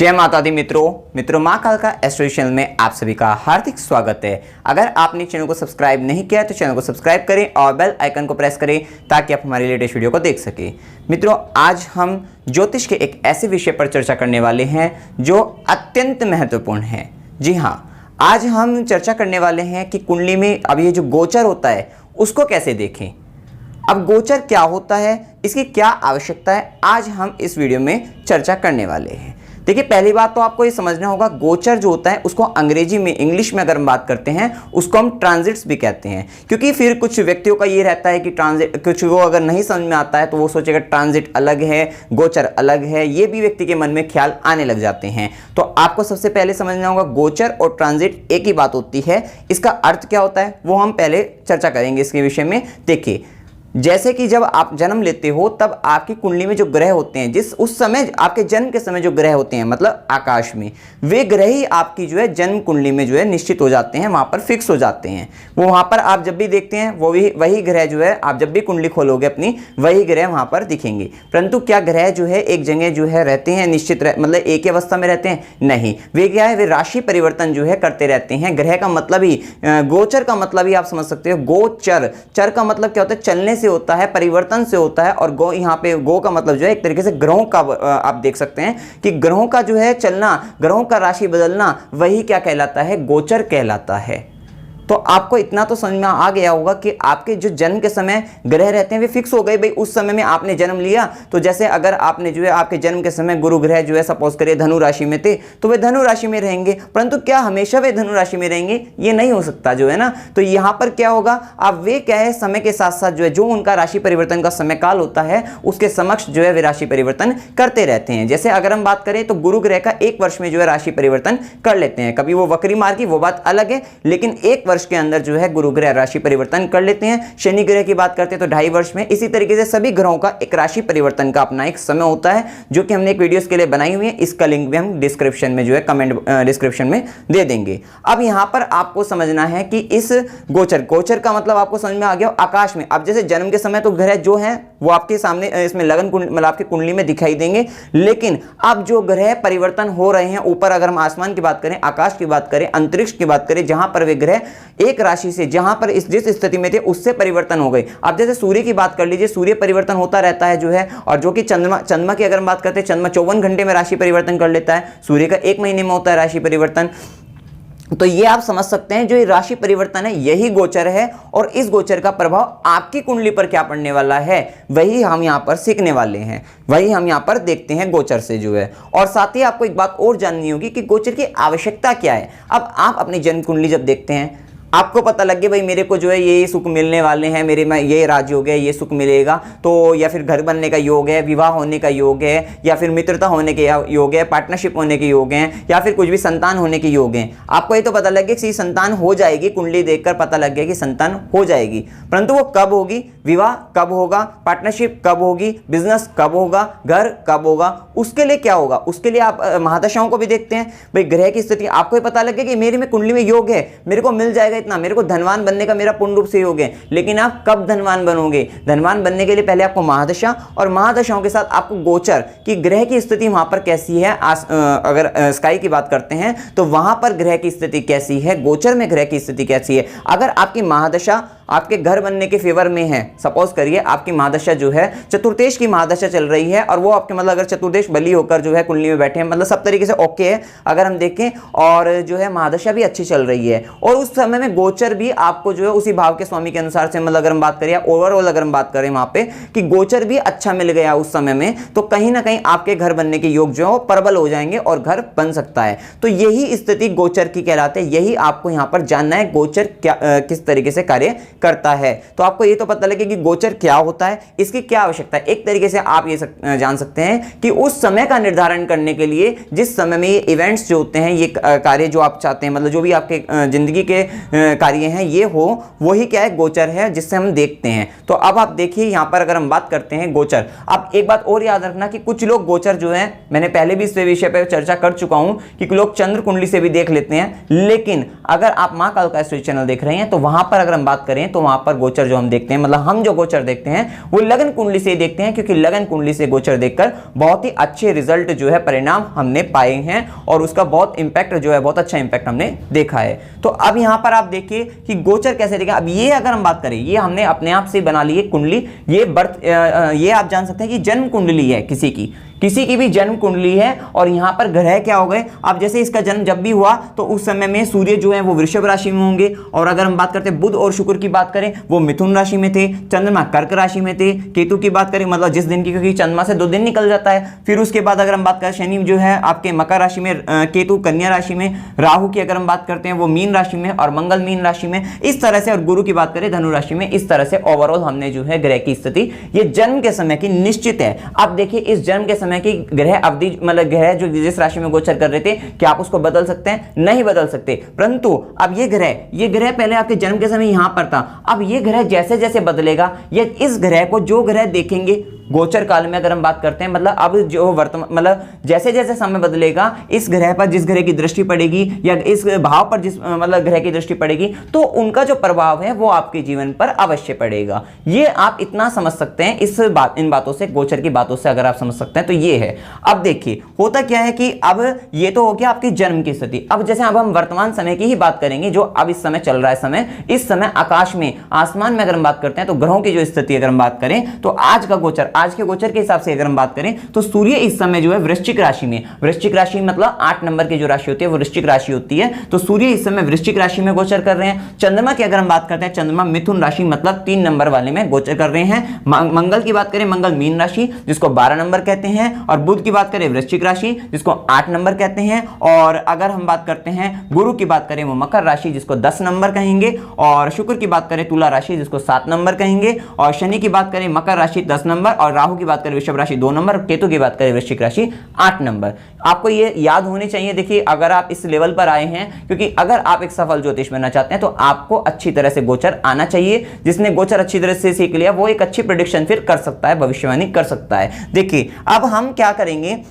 जय माता दी मित्रों माँ कालका एस्ट्रो चैनल में आप सभी का हार्दिक स्वागत है। अगर आपने चैनल को सब्सक्राइब नहीं किया तो चैनल को सब्सक्राइब करें और बेल आइकन को प्रेस करें ताकि आप हमारी लेटेस्ट वीडियो को देख सकें। मित्रों, आज हम ज्योतिष के एक ऐसे विषय पर चर्चा करने वाले हैं जो अत्यंत महत्वपूर्ण है। जी हाँ, आज हम चर्चा करने वाले हैं कि कुंडली में अब ये जो गोचर होता है उसको कैसे देखें। अब गोचर क्या होता है, इसकी क्या आवश्यकता है, आज हम इस वीडियो में चर्चा करने वाले हैं। देखिए, पहली बात तो आपको ये समझना होगा, गोचर जो होता है उसको अंग्रेजी में, इंग्लिश में अगर हम बात करते हैं उसको हम ट्रांजिट्स भी कहते हैं। क्योंकि फिर कुछ व्यक्तियों का ये रहता है कि ट्रांजिट, कुछ को अगर नहीं समझ में आता है तो वो सोचेगा ट्रांजिट अलग है, गोचर अलग है, ये भी व्यक्ति के मन में ख्याल आने लग जाते हैं। तो आपको सबसे पहले समझना होगा, गोचर और ट्रांजिट एक ही बात होती है। इसका अर्थ क्या होता है वो हम पहले चर्चा करेंगे इसके विषय में। देखिए, जैसे कि जब आप जन्म लेते हो तब आपकी कुंडली में जो ग्रह होते हैं, जिस उस समय आपके जन्म के समय जो ग्रह होते हैं, मतलब आकाश में, वे ग्रह ही आपकी जो है जन्म कुंडली में जो है निश्चित हो जाते हैं, वहां पर फिक्स हो जाते हैं। वो वहां पर आप जब भी देखते हैं वो वही ग्रह जो है, आप जब भी कुंडली खोलोगे अपनी, वही ग्रह वहां पर दिखेंगे। परंतु क्या ग्रह जो है एक जगह जो है रहते हैं निश्चित, मतलब एक ही अवस्था में रहते हैं? नहीं, वे क्या है, वे राशि परिवर्तन जो है करते रहते हैं। ग्रह का मतलब ही, गोचर का मतलब ही आप समझ सकते हो, गोचर, चर का मतलब क्या होता है, चलने से होता है, परिवर्तन से होता है। और गो, यहाँ पे गो का मतलब जो है एक तरीके से ग्रहों का, आप देख सकते हैं कि ग्रहों का जो है चलना, ग्रहों का राशि बदलना, वही क्या कहलाता है, गोचर कहलाता है। तो आपको इतना तो समझ में आ गया होगा कि आपके जो जन्म के समय ग्रह रहते हैं वे फिक्स हो गए। भाई उस समय में आपने जन्म लिया तो जैसे अगर आपने जो है आपके जन्म के समय गुरु ग्रह जो है सपोज करिए धनु राशि में थे तो वे धनु राशि में रहेंगे। परंतु क्या हमेशा वे धनु राशि में रहेंगे? ये नहीं हो सकता जो है ना। तो यहाँ पर क्या होगा, अब वे क्या है, समय के साथ साथ जो है जो उनका राशि परिवर्तन का समय काल होता है उसके समक्ष जो है वे राशि परिवर्तन करते रहते हैं। जैसे अगर हम बात करें तो गुरु ग्रह का एक वर्ष में जो है राशि परिवर्तन कर लेते हैं। कभी वो वक्री मार्ग की, वो बात अलग है, लेकिन एक वर्ष के अंदर जो है गुरु ग्रह राशि परिवर्तन कर लेते हैं। शनि ग्रह की बात करते हैं तो 2.5 वर्ष में। इसी तरीके से सभी ग्रहों का एक राशि परिवर्तन का अपना एक समय होता है, जो कि हमने एक वीडियोस के लिए बनाई हुई है। इसका लिंक भी हम डिस्क्रिप्शन में जो है कमेंट डिस्क्रिप्शन में दे देंगे। अब यहां पर आपको समझना है कि इस गोचर, गोचर का मतलब आपको समझ में आ गया, आकाश में। अब जैसे जन्म के समय तो ग्रह जो है वो आपके सामने इसमें लगन मतलब आपकी कुंडली में दिखाई देंगे, लेकिन अब जो ग्रह परिवर्तन हो रहे हैं ऊपर, अगर हम आसमान की बात करें, आकाश की बात करें, अंतरिक्ष की बात करें, जहां पर वे ग्रह एक राशि से जहां पर जिस स्थिति में थे उससे परिवर्तन हो गए। अब जैसे सूर्य की बात कर लीजिए, सूर्य परिवर्तन होता रहता है जो है, और जो कि चंद्रमा की अगर हम बात करते हैं, चंद्रमा 54 घंटे में राशि परिवर्तन कर लेता है, सूर्य का 1 महीने में होता है राशि परिवर्तन। तो ये आप समझ सकते हैं जो ये राशि परिवर्तन है यही गोचर है, और इस गोचर का प्रभाव आपकी कुंडली पर क्या पड़ने वाला है वही हम यहाँ पर सीखने वाले हैं, वही हम यहाँ पर देखते हैं गोचर से जो है। और साथ ही आपको एक बात और जाननी होगी कि गोचर की आवश्यकता क्या है। अब आप अपनी जन्म कुंडली जब देखते हैं, आपको पता लग गया भाई मेरे को जो है ये सुख मिलने वाले हैं, मेरे में ये राजयोग है, ये सुख मिलेगा, तो या फिर घर बनने का योग है, विवाह होने का योग है, या फिर मित्रता होने के योग है, पार्टनरशिप होने के योग हैं, या फिर कुछ भी संतान होने के योग हैं। आपको ये तो पता लग गया कि संतान हो जाएगी, कुंडली देखकर पता लग गया कि संतान हो जाएगी, परंतु वो कब होगी, विवाह कब होगा, पार्टनरशिप कब होगी, बिजनेस कब होगा, घर कब होगा, उसके लिए क्या होगा, उसके लिए आप महादशाओं को भी देखते हैं। भाई ग्रह की स्थिति, आपको ये पता लग गया कि मेरे में कुंडली में योग है, मेरे को मिल जाएगा इतना, मेरे को धनवान बनने का मेरा पूर्ण रूप से योग है। लेकिन आप कब धनवान बनोगे? धनवान बनने के लिए पहले आपको महादशा, और महादशाओं के साथ आपको गोचर की ग्रह की स्थिति वहां पर कैसी है। अगर स्काई की बात करते हैं तो वहां पर ग्रह की स्थिति कैसी है, गोचर में ग्रह की स्थिति कैसी है। अगर आपकी महादशा आपके घर बनने के फेवर में है, सपोज करिए आपकी महादशा जो है चतुर्देश की महादशा चल रही है, और वो आपके मतलब अगर चतुर्देश बली होकर जो है कुंडली में बैठे हैं, मतलब सब तरीके से ओके है अगर हम देखें, और जो है महादशा भी अच्छी चल रही है, और उस समय में गोचर भी आपको जो है उसी भाव के स्वामी के अनुसार से, मतलब अगर हम बात करें ओवरऑल अगर हम बात करें वहां पे कि गोचर भी अच्छा मिल गया उस समय में, तो कहीं ना कहीं आपके घर बनने के योग जो है वो प्रबल हो जाएंगे और घर बन सकता है। तो यही स्थिति गोचर की कहलाते हैं। यही आपको यहां पर जानना है गोचर क्या किस तरीके से कार्य करता है। तो आपको ये तो पता लगे कि गोचर क्या होता है, इसकी क्या आवश्यकता है। एक तरीके से आप ये जान सकते हैं कि उस समय का निर्धारण करने के लिए, जिस समय में ये इवेंट्स जो होते हैं, ये कार्य जो आप चाहते हैं, मतलब जो भी आपके जिंदगी के कार्य हैं ये हो, वही क्या है गोचर है जिससे हम देखते हैं। तो अब आप देखिए यहाँ पर अगर हम बात करते हैं गोचर, अब एक बात और याद रखना कि कुछ लोग गोचर जो है, मैंने पहले भी इस विषय पर चर्चा कर चुका हूं कि लोग चंद्र कुंडली से भी देख लेते हैं, लेकिन अगर आप मां कालिका एस्ट्रोलॉजी चैनल देख रहे हैं तो वहां पर अगर हम बात करें तो वहां पर गोचर जो हम देखते हैं, मतलब हम जो गोचर देखते हैं वो लगन कुंडली से देखते हैं, क्योंकि लगन कुंडली से गोचर देखकर बहुत ही अच्छे रिजल्ट जो है, परिणाम हमने पाए हैं और उसका बहुत इंपैक्ट जो है, बहुत अच्छा इंपैक्ट हमने देखा है। तो अब यहां पर आप देखिए कि गोचर कैसे देखें। अब ये अगर हम बात करें, ये हमने अपने आप से बना ली है कुंडली, ये बर्थ, ये आप जान सकते हैं कि जन्म कुंडली है, किसी की भी जन्म कुंडली है। और यहां पर ग्रह क्या हो गए, अब जैसे इसका जन्म जब भी हुआ तो उस समय में सूर्य जो है वो वृषभ राशि में होंगे, और अगर हम बात करते हैं बुध और शुक्र की बात करें वो मिथुन राशि में थे, चंद्रमा कर्क राशि में थे, केतु की बात करें मतलब जिस दिन की, क्योंकि चंद्रमा से 2 दिन निकल जाता है। फिर उसके बाद अगर हम बात करें शनि जो है आपके मकर राशि में, केतु कन्या राशि में, राहु की अगर हम बात करते हैं वो मीन राशि में, और मंगल मीन राशि में, इस तरह से, और गुरु की बात करें धनु राशि में। इस तरह से ओवरऑल हमने जो है ग्रह की स्थिति ये जन्म के समय की निश्चित है। अब देखिए इस जन्म के समय की ग्रह अवधि, मतलब ग्रह जो जिस राशि में गोचर कर रहे थे, क्या आप उसको बदल सकते हैं? नहीं बदल सकते। परंतु अब ये ग्रह पहले आपके जन्म के समय यहां पर था, अब ये ग्रह जैसे जैसे बदलेगा, या इस ग्रह को जो ग्रह देखेंगे गोचर काल में अगर हम बात करते हैं, मतलब अब जो वर्तमान, मतलब जैसे जैसे समय बदलेगा, इस ग्रह पर जिस ग्रह की दृष्टि पड़ेगी या इस भाव पर जिस मतलब ग्रह की दृष्टि पड़ेगी, तो उनका जो प्रभाव है वो आपके जीवन पर अवश्य पड़ेगा। ये आप इतना समझ सकते हैं इन बातों से, गोचर की बातों से अगर आप समझ सकते हैं तो ये है। अब देखिए होता क्या है कि अब ये तो हो गया आपकी जन्म की स्थिति। अब जैसे अब हम वर्तमान समय की ही बात करेंगे, जो अब इस समय चल रहा है समय, इस समय आकाश में, आसमान में अगर हम बात करते हैं तो ग्रहों की जो स्थिति अगर हम बात करें तो आज के गोचर के हिसाब से अगर हम बात करें तो सूर्य इस समय जो है वृश्चिक राशि में, वृश्चिक राशि मतलब 8 नंबर की जो राशि होती है वो वृश्चिक राशि होती है, तो सूर्य इस समय वृश्चिक राशि में गोचर कर रहे हैं। चंद्रमा की अगर हम बात करते हैं, चंद्रमा मिथुन राशि मतलब 3 नंबर वाले में गोचर कर रहे हैं। मंगल की बात करें, मंगल मीन राशि जिसको 12 नंबर कहते हैं, और बुध की बात करें वृश्चिक राशि जिसको 8 नंबर कहते हैं, और अगर हम बात करते हैं गुरु की बात करें वो मकर राशि जिसको 10 नंबर कहेंगे, और शुक्र की बात करें तुला राशि जिसको 7 नंबर कहेंगे, और शनि की बात करें मकर राशि 10 नंबर, और राहु की बात करें वृषभ राशि 2 नंबर, केतु की बात करें वृश्चिक राशि 8 नंबर। आपको ये याद होने चाहिए। देखिए अगर आप इस लेवल पर आए हैं, क्योंकि अगर आप एक सफल ज्योतिष बनना चाहते हैं तो आपको अच्छी तरह से गोचर आना चाहिए। जिसने गोचर अच्छी तरह से सीख लिया वो एक अच्छी प्रेडिक्शन फिर कर सकता है, भविष्यवाणी कर सकता है। देखिए अब हम क्या करेंगे,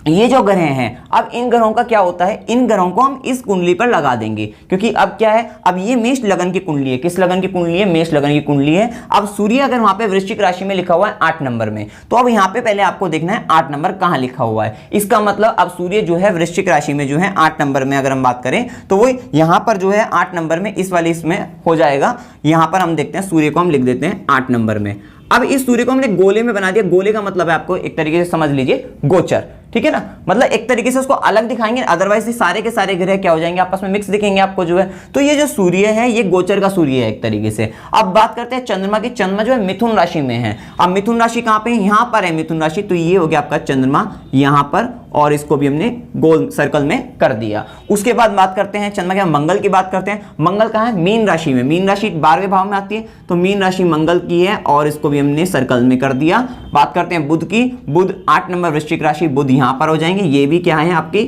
ये जो ग्रह हैं, अब इन ग्रहों का क्या होता है, इन ग्रहों को हम इस कुंडली पर लगा देंगे, क्योंकि अब क्या है, अब ये मेष लगन की कुंडली है। किस लगन की कुंडली है? मेष लगन की कुंडली है। अब सूर्य अगर वहां पे वृश्चिक राशि में लिखा हुआ है 8 नंबर में, तो अब यहां पे पहले आपको देखना है 8 नंबर कहां लिखा हुआ है। इसका मतलब अब सूर्य जो है वृश्चिक राशि में जो है 8 नंबर में अगर हम बात करें तो वो यहां पर जो है 8 नंबर में इस वाले इसमें हो जाएगा। यहां पर हम देखते हैं सूर्य को हम लिख देते हैं 8 नंबर में। अब इस सूर्य को हमने गोले में बना दिया। गोले का मतलब है आपको एक तरीके से समझ लीजिए गोचर, ठीक है ना, मतलब एक तरीके से उसको अलग दिखाएंगे, अदरवाइज सारे के सारे ग्रह क्या हो जाएंगे, आपस में मिक्स दिखेंगे आपको जो है। तो ये जो सूर्य है ये गोचर का सूर्य है एक तरीके से। अब बात करते हैं चंद्रमा की। चंद्रमा जो है मिथुन राशि में है। अब मिथुन राशि कहां पे है? यहां पर है मिथुन राशि, तो ये हो गया आपका चंद्रमा यहां पर, और इसको भी हमने गोल सर्कल में कर दिया। उसके बाद बात करते हैं चंद्रमा के मंगल की बात करते हैं। मंगल कहां है? मीन राशि में। मीन राशि 12वें भाव में आती है, तो मीन राशि मंगल की है और इसको भी हमने सर्कल में कर दिया। बात करते हैं बुध की। बुध 8 नंबर वृश्चिक राशि, बुध यहां पर हो जाएंगे। ये भी क्या है आपकी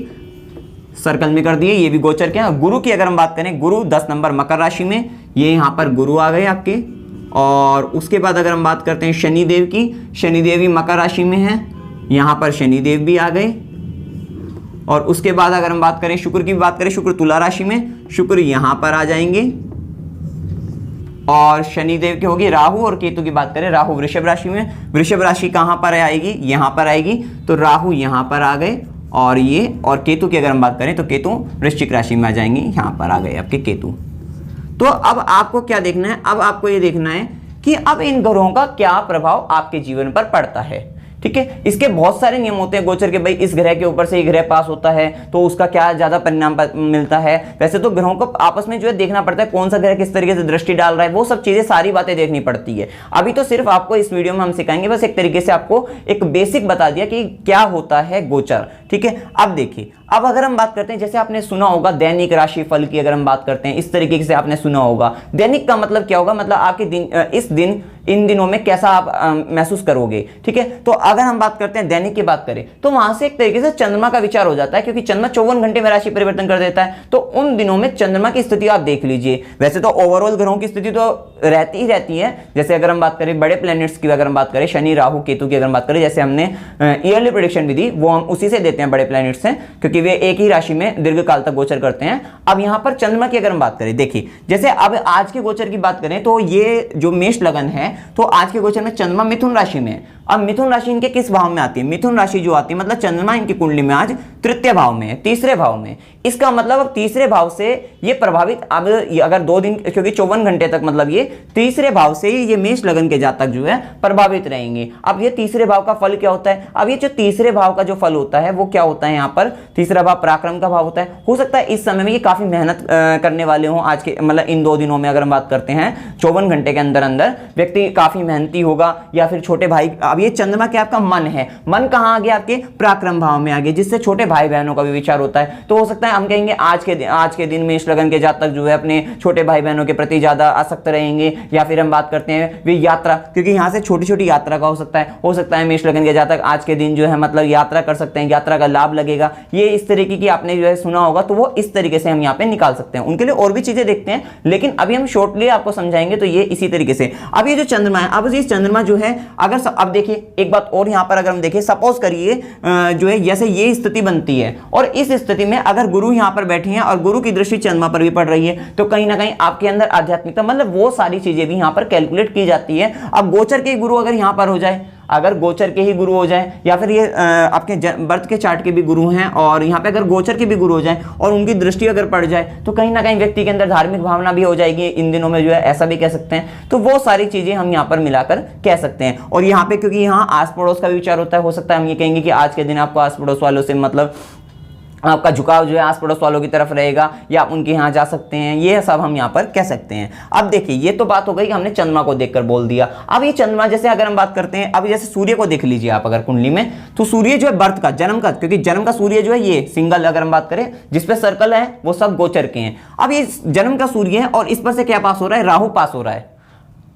सर्कल में कर दिए, ये भी गोचर क्या है। गुरु की अगर हम बात करें, गुरु 10 नंबर मकर राशि में, ये यहां पर गुरु आ गए आपके। और उसके बाद अगर हम बात करते हैं शनिदेव की, शनिदेव भी मकर राशि में है, यहां पर शनिदेव भी आ गए। और उसके बाद अगर हम बात करें शुक्र की बात करें, शुक्र तुला राशि में, शुक्र यहां पर आ जाएंगे। और शनिदेव की होगी राहु, और केतु की बात करें, राहु वृषभ राशि में। वृषभ राशि कहां पर आएगी? यहां पर आएगी, तो राहु यहां पर आ गए। और ये, और केतु की अगर हम बात करें तो केतु वृश्चिक राशि में आ जाएंगे, यहां पर आ गए आपके केतु। तो अब आपको क्या देखना है? अब आपको ये देखना है कि अब इन ग्रहों का क्या प्रभाव आपके जीवन पर पड़ता है, ठीक है। इसके बहुत सारे नियम होते हैं गोचर के, भाई इस ग्रह के ऊपर से ये ग्रह पास होता है तो उसका क्या ज्यादा परिणाम मिलता है। वैसे तो ग्रहों को आपस में जो है देखना पड़ता है, कौन सा ग्रह किस तरीके से दृष्टि डाल रहा है, वो सब चीजें सारी बातें देखनी पड़ती है। अभी तो सिर्फ आपको इस वीडियो में हम सिखाएंगे, बस एक तरीके से आपको एक बेसिक बता दिया कि क्या होता है गोचर, ठीक है। अब देखिए, अब अगर हम बात करते हैं, जैसे आपने सुना होगा दैनिक राशि फल की, अगर हम बात करते हैं इस तरीके से आपने सुना होगा। दैनिक का मतलब क्या होगा, मतलब आपके दिन, इस दिन, इन दिनों में कैसा आप महसूस करोगे, ठीक है। तो अगर हम बात करते हैं दैनिक की बात करें तो वहां से एक तरीके से चंद्रमा का विचार हो जाता है, क्योंकि चंद्रमा 54 घंटे में राशि परिवर्तन कर देता है। तो उन दिनों में चंद्रमा की स्थिति आप देख लीजिए। वैसे तो ओवरऑल ग्रहों की स्थिति तो रहती ही रहती है, जैसे अगर हम बात करें बड़े प्लैनेट्स की, अगर हम बात करें शनि राहु केतु की, अगर हम बात करें, जैसे हमने ईयरली प्रेडिक्शन भी दी, वो हम उसी से देते हैं बड़े प्लैनेट्स से, क्योंकि वे एक ही राशि में दीर्घ काल तक गोचर करते हैं। अब यहां पर चंद्रमा की अगर हम बात करें, देखिए जैसे अब आज के गोचर की बात करें तो ये जो मेष लगन है, तो आज के गोचर में चंद्रमा मिथुन राशि में है। अब मिथुन राशि इनके किस भाव में आती है, मिथुन राशि जो आती है, मतलब चंद्रमा इनकी कुंडली में आज तृतीय भाव में है, तीसरे भाव में। इसका मतलब अब तीसरे भाव से ये प्रभावित, अब अगर 2 दिन, क्योंकि 54 घंटे तक, मतलब ये तीसरे भाव से ये मेष लगन के जातक जो है प्रभावित रहेंगे। अब ये तीसरे भाव का फल क्या होता है, अब ये जो तीसरे भाव का जो फल होता है वो क्या होता है, यहाँ पर तीसरा भाव पराक्रम का भाव होता है। हो सकता है इस समय में ये काफी मेहनत करने वाले हों आज के, मतलब इन 2 दिनों में अगर हम बात करते हैं 54 घंटे के अंदर अंदर व्यक्ति काफी मेहनती होगा, या फिर छोटे भाई, अब ये चंद्रमा क्या आपका मन है, मन कहाँ आ गया, आपके पराक्रम भाव में आ गया, जिससे छोटे भाई बहनों का भी विचार होता है। तो हो सकता है हम कहेंगे आज के दिन मेष लगन के जातक जो है अपने छोटे भाई बहनों के प्रति ज्यादा आसक्त रहेंगे, या फिर हम बात करते हैं वे यात्रा, क्योंकि यहाँ से छोटी छोटी यात्रा का हो सकता है मेष लगन के जातक आज के दिन जो है मतलब यात्रा कर सकते हैं, यात्रा का लाभ लगेगा। ये इस तरीके की आपने जो है सुना होगा, तो वो इस तरीके से हम यहाँ पे निकाल सकते हैं। उनके लिए और भी चीजें देखते हैं, लेकिन अभी हम शॉर्टली आपको समझाएंगे, तो ये इसी तरीके से। अब ये जो चंद्रमा है, अब ये चंद्रमा जो है, अगर अब देखिए एक बात और यहाँ पर अगर हम देखें, सपोज करिए जो है जैसे ये स्थिति बनती है, और इस स्थिति में अगर गुरु यहाँ पर बैठे हैं और गुरु की दृष्टि चंद्रमा पर भी पड़ रही है, तो कहीं ना कहीं आपके अंदर आध्यात्मिकता, मतलब वो सारी चीजें भी यहाँ पर कैलकुलेट की जाती है। अब गोचर के गुरु अगर यहाँ पर हो जाए, अगर गोचर के ही गुरु हो जाए, या फिर ये आपके बर्थ के चार्ट के भी गुरु हैं, और यहाँ पे अगर गोचर के भी गुरु हो जाए और उनकी दृष्टि अगर पड़ जाए, तो कहीं ना कहीं व्यक्ति के अंदर धार्मिक भावना भी हो जाएगी इन दिनों में, जो है ऐसा भी कह सकते हैं। तो वो सारी चीजें हम यहाँ पर मिलाकर कह सकते हैं। और यहाँ पे क्योंकि यहाँ आस पड़ोस का भी विचार होता है, हो सकता है हम ये कहेंगे कि आज के दिन आपको आस पड़ोस वालों से मतलब आपका झुकाव जो है आस पड़ोस वालों की तरफ रहेगा, या आप उनके यहाँ जा सकते हैं, ये सब हम यहाँ पर कह सकते हैं। अब देखिए ये तो बात हो गई कि हमने चंद्रमा को देखकर बोल दिया। अब ये चंद्रमा, जैसे अगर हम बात करते हैं, अब जैसे सूर्य को देख लीजिए आप अगर कुंडली में, तो सूर्य जो है बर्थ का, जन्म का, क्योंकि जन्म का सूर्य जो है ये सिंगल, अगर हम बात करें जिसपे सर्कल है वो सब गोचर के हैं। अब ये जन्म का सूर्य है, और इस पर से क्या पास हो रहा है, राहु पास हो रहा है।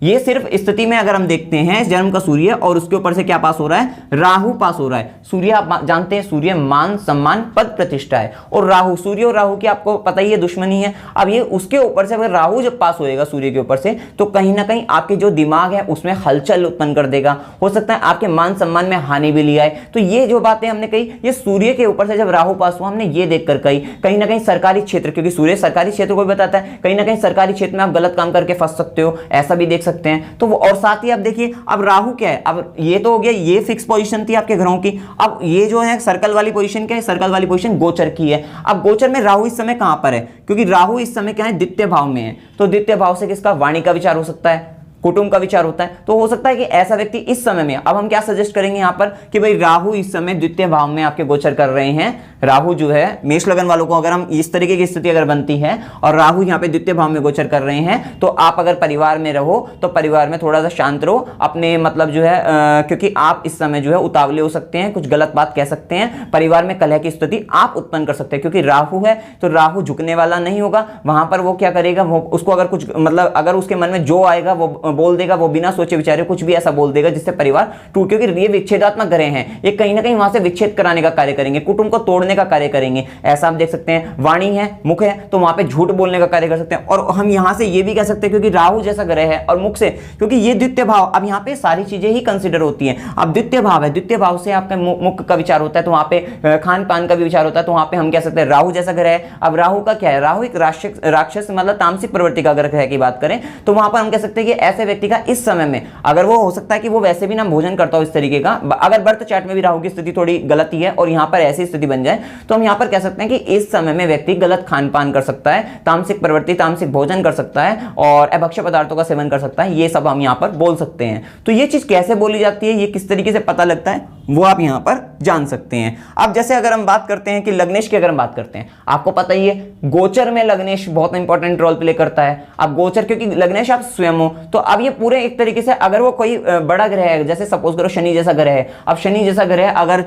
ये सिर्फ स्थिति में अगर हम देखते हैं जन्म का सूर्य, और उसके ऊपर से क्या पास हो रहा है, राहु पास हो रहा है। सूर्य आप जानते हैं, सूर्य मान सम्मान पद प्रतिष्ठा है, और राहु, सूर्य और राहु की आपको पता ही है दुश्मनी है। अब ये उसके ऊपर से अगर राहु जब पास होएगा सूर्य के ऊपर से, तो कहीं ना कहीं आपके जो दिमाग है उसमें हलचल उत्पन्न कर देगा, हो सकता है आपके मान सम्मान में हानि भी ले आए। तो ये जो बातें हमने कही, ये सूर्य के ऊपर से जब राहु पास हुआ, हमने ये देखकर कही। कहीं ना कहीं सरकारी क्षेत्र, क्योंकि सूर्य सरकारी क्षेत्र को भी बताता है, कहीं ना कहीं सरकारी क्षेत्र में आप गलत काम करके फंस सकते हो, ऐसा भी देख सकते हैं। तो वो, और साथ ही आप देखिए अब राहु क्या है, अब ये तो हो गया, ये फिक्स पोजीशन थी आपके ग्रहों की। अब ये जो है सर्कल वाली पोजीशन क्या है, सर्कल वाली पोजीशन गोचर की है। अब गोचर में राहु इस समय कहां पर है, क्योंकि राहु इस समय क्या है, द्वितीय भाव में है। तो द्वितीय भाव से किसका, वाणी का विचार हो सकता है, कुटुंब का विचार होता है। तो हो सकता है कि ऐसा व्यक्ति इस समय में, अब हम क्या सजेस्ट करेंगे यहाँ पर कि भाई राहु इस समय द्वितीय भाव में आपके गोचर कर रहे हैं। राहु जो है मेष लगन वालों को, अगर हम इस तरीके की स्थिति अगर बनती है और राहु यहाँ पे द्वितीय भाव में गोचर कर रहे हैं, तो आप अगर परिवार में रहो तो परिवार में थोड़ा सा शांत रहो, अपने मतलब जो है क्योंकि आप इस समय जो है उतावले हो सकते हैं, कुछ गलत बात कह सकते हैं, परिवार में कलह की स्थिति आप उत्पन्न कर सकते हैं। क्योंकि राहु है तो राहु झुकने वाला नहीं होगा, वहां पर वो क्या करेगा, वो उसको अगर कुछ मतलब अगर उसके मन में जो आएगा वो बोल देगा, वो बिना सोचे विचारे कुछ भी ऐसा बोल देगा जिससे परिवार टूट, क्योंकि ये विच्छेदात्मक ग्रह हैं, ये कहीं ना कहीं वहां से विच्छेद कराने का कार्य करेंगे, कुटुंब को तोड़ने का कार्य करेंगे। ऐसा आप देख सकते हैं। वाणी है, मुख है, तो वहां पे झूठ बोलने का कार्य कर सकते हैं। और हम यहां से ये भी कह सकते हैं क्योंकि राहु जैसा ग्रह है और मुख से, क्योंकि ये द्वितीय भाव, अब यहाँ पे सारी चीजें ही कंसिडर होती हैं। अब द्वितीय भाव है, द्वितीय भाव से आपका मुख का विचार होता है, तो वहां पे खान पान का भी विचार होता है, तो वहां पे हम कह सकते हैं राहु जैसा ग्रह है। अब राहु का क्या है, राहु एक राक्षस मतलब तामसिक प्रवृत्ति का ग्रह की बात करें तो वहां पर हम कह सकते हैं कि ऐसे व्यक्ति का इस समय में, अगर वो हो सकता है कि वो वैसे भी ना भोजन करता हो इस तरीके का, अगर बर्थ चार्ट में भी राहु की स्थिति थोड़ी गलत ही है और यहाँ पर ऐसी स्थिति बन जाए, तो हम यहाँ पर कह सकते हैं कि इस समय में व्यक्ति गलत खान पान कर सकता है, तामसिक प्रवृत्ति, तामसिक भोजन कर सकता है और अभक्ष्य पदार्थों का सेवन कर सकता है। ये सब हम यहाँ पर बोल सकते हैं। तो ये चीज कैसे बोली जाती है, ये किस तरीके से पता लगता है, वो आप यहाँ पर जान सकते हैं। अब जैसे अगर हम बात करते हैं कि लग्नेश की अगर हम बात करते हैं, आपको पता ही है गोचर में लग्नेश बहुत इंपॉर्टेंट रोल प्ले करता है। अब गोचर, क्योंकि लग्नेश आप स्वयं हो, तो अब ये पूरे एक तरीके से अगर वो कोई बड़ा ग्रह है, जैसे सपोज करो शनि जैसा ग्रह है, अब शनि जैसा ग्रह अगर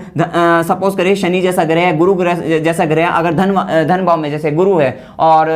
सपोज करिए शनि जैसा ग्रह है, गुरु ग्रह जैसा ग्रह है, अगर धन भाव में जैसे गुरु है, और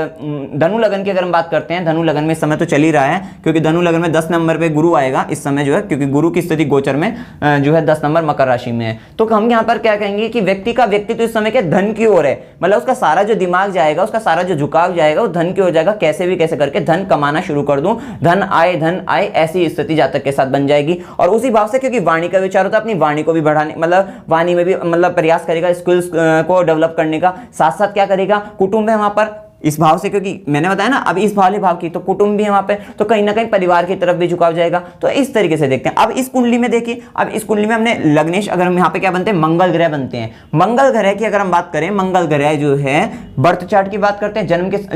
धनु लगन की अगर हम बात करते हैं, धनु लगन में इस समय तो चल ही रहा है, क्योंकि धनु लगन में 10 नंबर पे गुरु आएगा इस समय जो है, क्योंकि गुरु की स्थिति गोचर में जो है 10 नंबर मकर राशि में है। तो हम यहाँ पर क्या कहेंगे कि व्यक्ति का व्यक्तित्व इस समय के धन की ओर है, मतलब उसका सारा जो दिमाग जाएगा, उसका सारा जो झुकाव जाएगा वो धन की ओर जाएगा, कैसे भी कैसे करके धन कमाना शुरू कर दूं, धन आए, ऐसी स्थिति जातक के साथ बन जाएगी। और उसी भाव से, क्योंकि वाणी का विचार होता है, अपनी वाणी को भी बढ़ाने, मतलब वाणी में भी मतलब प्रयास करेगा स्किल्स को डेवलप करने का, साथ साथ क्या करेगा, कुटुंब है वहां पर इस भाव से, क्योंकि मैंने बताया ना अब इस वाले भाव की तो कुटुंब भी है वहां पे, तो कहीं ना कहीं परिवार की तरफ भी झुकाव जाएगा। तो इस तरीके से देखते हैं। अब इस कुंडली में देखिए, अब इस कुंडली में हमने लग्नेश, अगर हम यहाँ पे क्या बनते हैं, मंगल ग्रह बनते हैं। मंगल ग्रह की अगर हम बात करें, मंगल ग्रह जो है बर्थ चार्ट की बात करते हैं,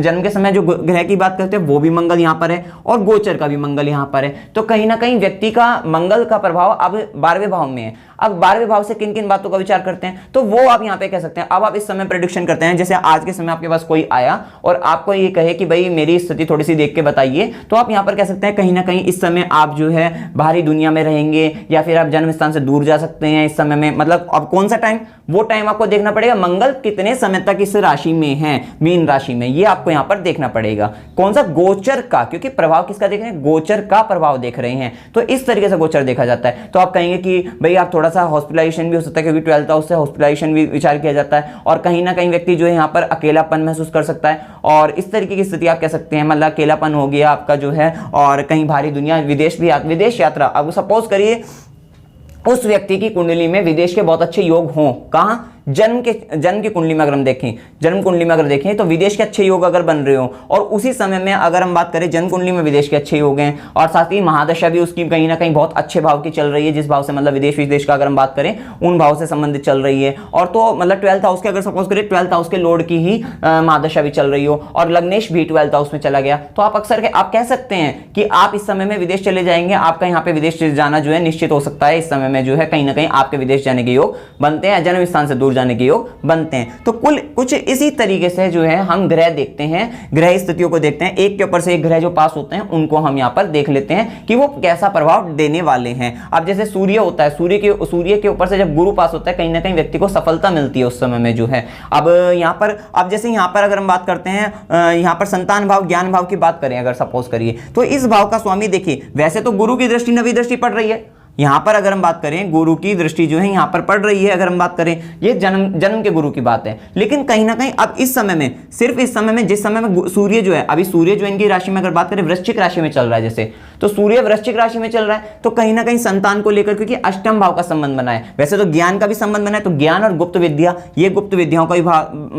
जन्म के समय जो ग्रह की बात करते हैं वो भी मंगल यहाँ पर है, और गोचर का भी मंगल यहाँ पर है। तो कहीं ना कहीं व्यक्ति का मंगल का प्रभाव अब 12वें भाव में है। अब 12वें भाव से किन किन बातों का विचार करते हैं, तो वो आप यहाँ पे कह सकते हैं। अब आप इस समय प्रेडिक्शन करते हैं, जैसे आज के समय आपके पास कोई आया और आपको ये कहे कि भाई मेरी स्थिति थोड़ी सी देख के बताइए, तो आप यहाँ पर कह सकते हैं कहीं ना कहीं इस समय आप जो है बाहरी दुनिया में रहेंगे, या फिर आप जन्म स्थान से दूर जा सकते हैं इस समय में। मतलब अब कौन सा टाइम, वो टाइम आपको देखना पड़ेगा, मंगल कितने समय तक इस राशि में है, मीन राशि में, ये आपको यहाँ पर देखना पड़ेगा। कौन सा, गोचर का, क्योंकि प्रभाव किसका देख रहे हैं, गोचर का प्रभाव देख रहे हैं, तो इस तरीके से गोचर देखा जाता है। तो आप कहेंगे कि भाई आप थोड़ा सा हॉस्पिटलाइजेशन भी हो सकता है, क्योंकि 12th हाउस से हॉस्पिटलाइजेशन भी विचार किया जाता है, और कहीं ना कहीं व्यक्ति जो है यहाँ पर अकेलापन महसूस कर सकता है, और इस तरीके की स्थिति आप कह सकते हैं, मतलब अकेलापन हो गया आपका जो है, और कहीं भारी दुनिया, विदेश यात्रा। अब सपोज करिए उस व्यक्ति की कुंडली में विदेश के बहुत अच्छे योग हों, कहाँ, जन्म की कुंडली में अगर हम देखें, जन्म कुंडली में अगर देखें तो विदेश के अच्छे योग अगर बन रहे हो, और उसी समय में अगर हम बात करें जन्म कुंडली में विदेश के अच्छे योग हैं, और साथ ही महादशा भी उसकी कहीं ना कहीं बहुत अच्छे भाव की चल रही है, जिस भाव से मतलब विदेश का अगर हम बात करें उन भाव से संबंधित चल रही है, और तो मतलब 12th हाउस के, अगर सपोज करें 12th हाउस के लॉर्ड की ही महादशा भी चल रही हो, और लग्नेश भी 12th हाउस में चला गया, तो आप अक्सर आप कह सकते हैं कि आप इस समय में विदेश चले जाएंगे, आपका यहाँ पे विदेश जाना जो है निश्चित हो सकता है। इस समय में जो है कहीं ना कहीं आपके विदेश जाने के योग बनते हैं, जन्म स्थान से दूर जाने के योग बनते हैं। तो कुछ इसी तरीके से जो है हम ग्रह देखते हैं, ग्रह स्थितियों को देखते हैं, एक के ऊपर से एक ग्रह जो पास होते हैं उनको हम यहाँ पर देख लेते हैं कि वो कैसा प्रभाव देने वाले हैं। अब जैसे सूर्य होता है, सूर्य के ऊपर से जब गुरु पास होता है, कहीं ना कहीं व्यक्ति को सफलता मिलती है उस समय में जो है। अब यहाँ पर, अब जैसे यहाँ पर अगर हम बात करते हैं, यहाँ पर संतान भाव, ज्ञान भाव की बात करें अगर सपोज करिए, तो इस भाव का स्वामी देखिए, वैसे तो गुरु की दृष्टि, नवी दृष्टि पड़ रही है यहाँ पर, अगर हम बात करें गुरु की दृष्टि जो है यहाँ पर पड़ रही है, अगर हम बात करें ये जन्म के गुरु की बात है। लेकिन कहीं ना कहीं अब इस समय में, सिर्फ इस समय में, जिस समय में सूर्य जो है, अभी सूर्य जो इनकी राशि में अगर बात करें वृश्चिक राशि में चल रहा है, जैसे तो सूर्य वृश्चिक राशि में चल रहा है, तो कहीं ना कहीं संतान को लेकर, क्योंकि अष्टम भाव का संबंध बना है, वैसे तो ज्ञान का भी संबंध बना है, तो ज्ञान और गुप्त विद्या, ये गुप्त विद्याओं का भी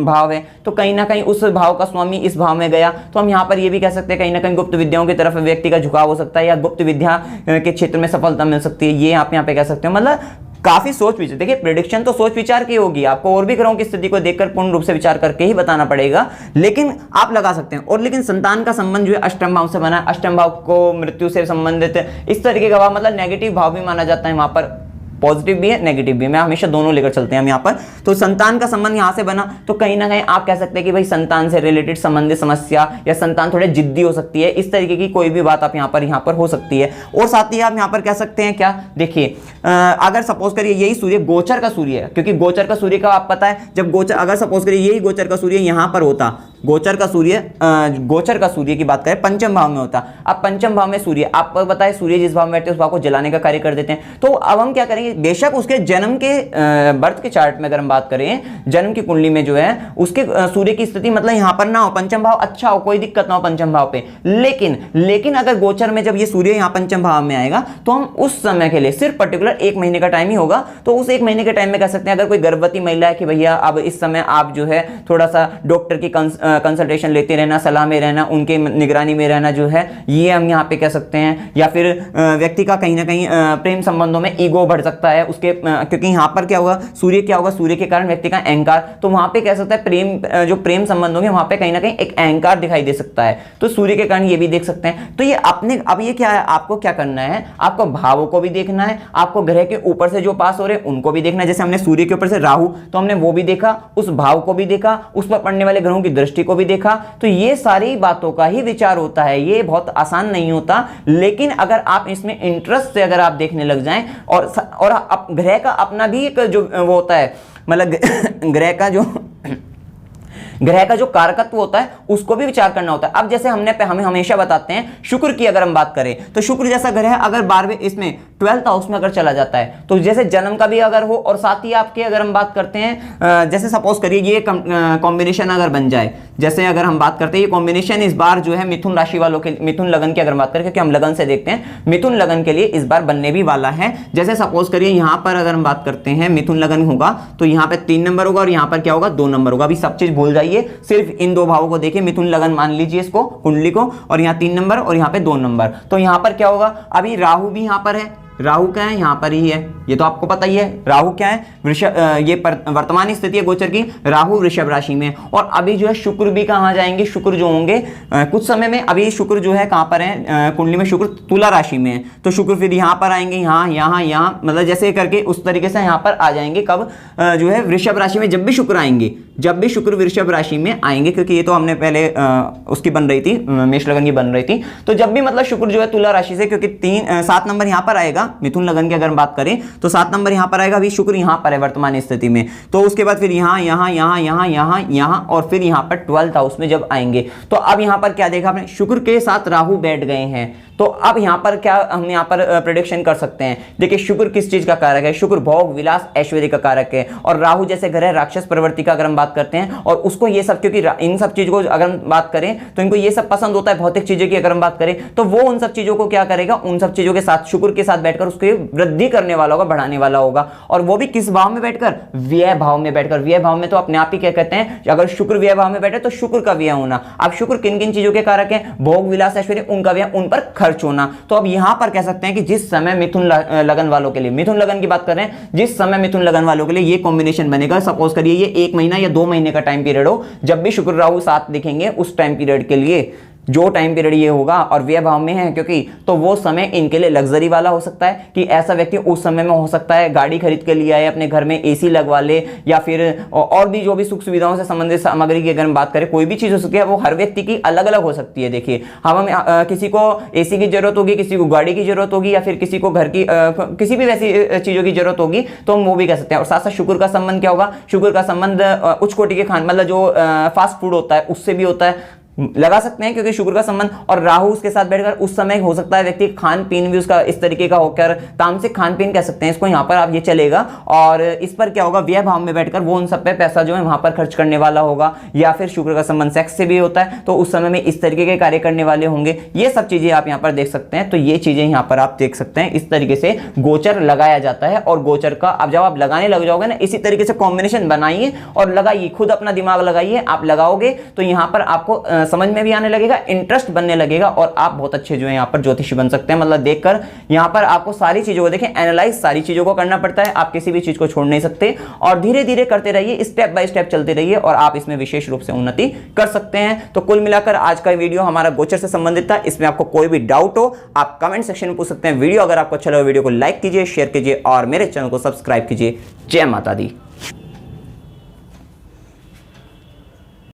भाव है, तो कहीं ना कहीं उस भाव का स्वामी इस भाव में गया, तो हम यहाँ पर ये भी कह सकते हैं कहीं ना कहीं गुप्त विद्याओं की तरफ व्यक्ति का झुकाव हो सकता है, या गुप्त विद्या के क्षेत्र में सफलता मिल सकती है, ये आप यहाँ पे कह सकते हो। मतलब काफी सोच विचार, देखिए प्रेडिक्शन तो सोच विचार की होगी, आपको और भी ग्रहों की स्थिति को देखकर पूर्ण रूप से विचार करके ही बताना पड़ेगा, लेकिन आप लगा सकते हैं। और लेकिन संतान का संबंध जो है अष्टम भाव से बना है, अष्टम भाव को मृत्यु से संबंधित इस तरीके का भाव, मतलब नेगेटिव भाव भी माना जाता है वहां पर, पॉजिटिव भी है नेगेटिव भी है, मैं हमेशा दोनों लेकर चलते हैं हम यहाँ पर। तो संतान का संबंध यहाँ से बना, तो कहीं ना कहीं आप कह सकते हैं कि भाई संतान से रिलेटेड संबंधित समस्या, या संतान थोड़े जिद्दी हो सकती है, इस तरीके की कोई भी बात आप यहाँ पर हो सकती है। और साथ ही आप यहाँ पर कह सकते हैं क्या, देखिए अगर सपोज करिए यही सूर्य गोचर का सूर्य है, क्योंकि गोचर का सूर्य का आप पता है, जब गोचर, अगर सपोज करिए यही गोचर का सूर्य यहाँ पर होता, गोचर का सूर्य की बात करें पंचम भाव में होता। अब पंचम भाव में सूर्य, आपको पता है सूर्य जिस भाव में बैठते हैं उस भाव को जलाने का कार्य कर देते हैं। तो अब हम क्या करेंगे, बेशक उसके जन्म के बर्थ के चार्ट में अगर हम बात करें, जन्म की कुंडली में जो है उसके सूर्य की स्थिति मतलब यहाँ पर ना हो, पंचम भाव अच्छा हो, कोई दिक्कत ना हो पंचम भाव पे, लेकिन अगर गोचर में जब ये सूर्य यहाँ पंचम भाव में आएगा, तो हम उस समय के लिए सिर्फ पर्टिकुलर 1 महीने का टाइम ही होगा, तो उस 1 महीने के टाइम में कह सकते हैं अगर कोई गर्भवती महिला है कि भैया अब इस समय आप जो है थोड़ा सा डॉक्टर की कंसल्टेशन लेते रहना, सलाह में रहना, उनके निगरानी में रहना जो है, ये हम यहाँ पे कह सकते हैं। या फिर व्यक्ति का कहीं ना कहीं प्रेम संबंधों में ईगो बढ़ सकता है उसके, क्योंकि यहाँ पर क्या होगा, सूर्य क्या होगा, सूर्य के कारण व्यक्ति का अहंकार, तो वहां पे कह सकता है प्रेम, जो प्रेम संबंध होंगे वहां पे कहीं ना कहीं एक अहंकार दिखाई दे सकता है, तो सूर्य के कारण ये भी देख सकते हैं। तो ये अपने, अब ये क्या है, आपको क्या करना है, आपको भावों को भी देखना है, आपको ग्रह के ऊपर से जो पास हो रहे हैं उनको भी देखना है। जैसे हमने सूर्य के ऊपर से राहु, तो हमने वो भी देखा, उस भाव को भी देखा, उस पर पड़ने वाले ग्रहों की दृष्टि को भी देखा। तो ये सारी बातों का ही विचार होता है, ये बहुत आसान नहीं होता, लेकिन अगर आप इसमें इंटरेस्ट से अगर आप देखने लग जाएं, और ग्रह का अपना भी एक जो वो होता है, मतलब ग्रह का जो कारकत्व होता है उसको भी विचार करना होता है। अब जैसे हमें हमेशा बताते हैं, शुक्र की अगर हम बात करें तो शुक्र जैसा ग्रह अगर 12वें इसमें 12th हाउस में अगर चला जाता है, तो जैसे जन्म का भी अगर हो, और साथ ही आपके अगर हम बात करते हैं, जैसे सपोज करिए ये कॉम्बिनेशन अगर बन जाए, जैसे अगर हम बात करते हैं ये कॉम्बिनेशन इस बार जो है मिथुन राशि वालों के, मिथुन लगन की अगर बात करें, क्योंकि हम लगन से देखते हैं, मिथुन लगन के लिए इस बार बनने भी वाला है। जैसे सपोज करिए यहां पर अगर हम बात करते हैं मिथुन लगन होगा, तो यहां पे 3 नंबर होगा और यहां पर क्या होगा, 2 नंबर होगा। अभी सब चीज भूल जाइए, सिर्फ इन दो भावों को देखिए, मिथुन लगन मान लीजिए इसको, कुंडली को, और यहाँ 3 नंबर और यहाँ पे 2 नंबर। तो यहाँ पर क्या होगा, अभी राहु भी यहाँ पर है, राहु क्या है, यहाँ पर ही है, ये तो आपको पता ही है। राहु क्या है, वृषभ, ये वर्तमान स्थिति है गोचर की, राहु वृषभ राशि में। और अभी जो है शुक्र भी कहाँ जाएंगे, शुक्र जो होंगे कुछ समय में, अभी शुक्र जो है कहाँ पर है, कुंडली में शुक्र तुला राशि में है, तो शुक्र फिर यहाँ पर आएंगे, यहाँ, मतलब जैसे करके उस तरीके से यहाँ पर आ जाएंगे। कब जो है वृषभ राशि में, जब भी शुक्र आएंगे, जब भी शुक्र वृषभ राशि में आएंगे, क्योंकि ये तो हमने पहले उसकी बन रही थी, मेष लगन की बन रही थी, तो जब भी मतलब शुक्र जो है तुला राशि से, क्योंकि 7 नंबर यहाँ पर आएगा, मिथुन लगन की अगर बात करें तो 7 नंबर यहां पर आएगा, अभी शुक्र यहां पर है वर्तमान स्थिति में, तो उसके बाद फिर यहां और फिर यहां पर 12th हाउस में जब आएंगे, तो अब यहां पर क्या देखा आपने, शुक्र के साथ राहु बैठ गए हैं। तो अब यहां पर क्या हम यहां पर प्रेडिक्शन कर सकते हैं, देखिए शुक्र किस चीज का कारक है, शुक्र भोग विलास ऐश्वर्य का कारक है, और राहु जैसे ग्रह राक्षस प्रवृत्ति का अगर हम बात करते हैं, और उसको ये सब, क्योंकि इन सब चीजों को अगर हम बात करें तो इनको ये सब पसंद होता है, भौतिक चीजों की अगर हम बात करें, तो वो उन सब चीजों को क्या करेगा, उन सब चीजों के साथ शुक्र के साथ बैठकर उसके वृद्धि करने वाला होगा, बढ़ाने वाला होगा। और वो भी किस भाव में बैठकर, व्यय भाव में बैठकर। व्यय भाव में तो अपने आप ही क्या कहते हैं, अगर शुक्र व्यय भाव में बैठे तो शुक्र का व्यय होना। अब शुक्र किन किन चीजों के कारक है, भोग विलास ऐश्वर्य, उनका व्यय, उन पर खर्च होना। तो अब यहां पर कह सकते हैं कि जिस समय मिथुन लगन वालों के लिए, मिथुन लगन की बात कर रहे हैं, जिस समय मिथुन लगन वालों के लिए ये कॉम्बिनेशन बनेगा, सपोज करिए ये 1 महीना या 2 महीने का टाइम पीरियड हो, जब भी शुक्र राहु साथ दिखेंगे उस टाइम पीरियड के लिए, जो टाइम पीरियड ये होगा और व्यय भाव में है, क्योंकि तो वो समय इनके लिए लग्जरी वाला हो सकता है, कि ऐसा व्यक्ति उस समय में हो सकता है गाड़ी खरीद के लिए आए, अपने घर में एसी लगवा ले, या फिर और भी जो भी सुख सुविधाओं से संबंधित सामग्री की अगर हम बात करें, कोई भी चीज हो सकती है, वो हर व्यक्ति की अलग अलग हो सकती है। देखिए हम किसी को एसी की जरूरत होगी, किसी को गाड़ी की जरूरत होगी, या फिर किसी को घर की किसी भी वैसी चीजों की जरूरत होगी, तो हम वो भी कह सकते हैं। और साथ साथ शुक्र का संबंध क्या होगा, शुक्र का संबंध उच्च कोटि के खान, मतलब जो फास्ट फूड होता है उससे भी होता है, लगा सकते हैं, क्योंकि शुक्र का संबंध, और राहु उसके साथ बैठकर उस समय हो सकता है व्यक्ति खान पीन भी उसका इस तरीके का होकर, तामसिक खान पीन कह सकते हैं इसको, यहाँ पर आप ये चलेगा। और इस पर क्या होगा, व्यय भाव में बैठकर वो उन सब पे पैसा जो है वहां पर खर्च करने वाला होगा, या फिर शुक्र का संबंध सेक्स से भी होता है, तो उस समय में इस तरीके के कार्य करने वाले होंगे। ये सब चीजें आप यहाँ पर देख सकते हैं, तो ये चीजें यहाँ पर आप देख सकते हैं। इस तरीके से गोचर लगाया जाता है, और गोचर का अब जब आप लगाने लग जाओगे ना, इसी तरीके से कॉम्बिनेशन बनाइए और लगाइए, खुद अपना दिमाग लगाइए, आप लगाओगे तो यहाँ पर आपको समझ में भी आने लगेगा, इंटरेस्ट बनने लगेगा, और आप बहुत अच्छे जो है यहाँ पर ज्योतिषी बन सकते हैं। मतलब देखकर यहाँ पर आपको सारी चीजों को देखें, एनालाइज सारी चीजों को करना पड़ता है, आप किसी भी चीज को छोड़ नहीं सकते, और धीरे धीरे करते रहिए, स्टेप बाय स्टेप चलते रहिए, और आप इसमें विशेष रूप से उन्नति कर सकते हैं। तो कुल मिलाकर आज का वीडियो हमारा गोचर से संबंधित था। इसमें आपको कोई भी डाउट हो आप कमेंट सेक्शन में पूछ सकते हैं। वीडियो अगर आपको अच्छा लगा, वीडियो को लाइक कीजिए, शेयर कीजिए, और मेरे चैनल को सब्सक्राइब कीजिए। जय माता दी।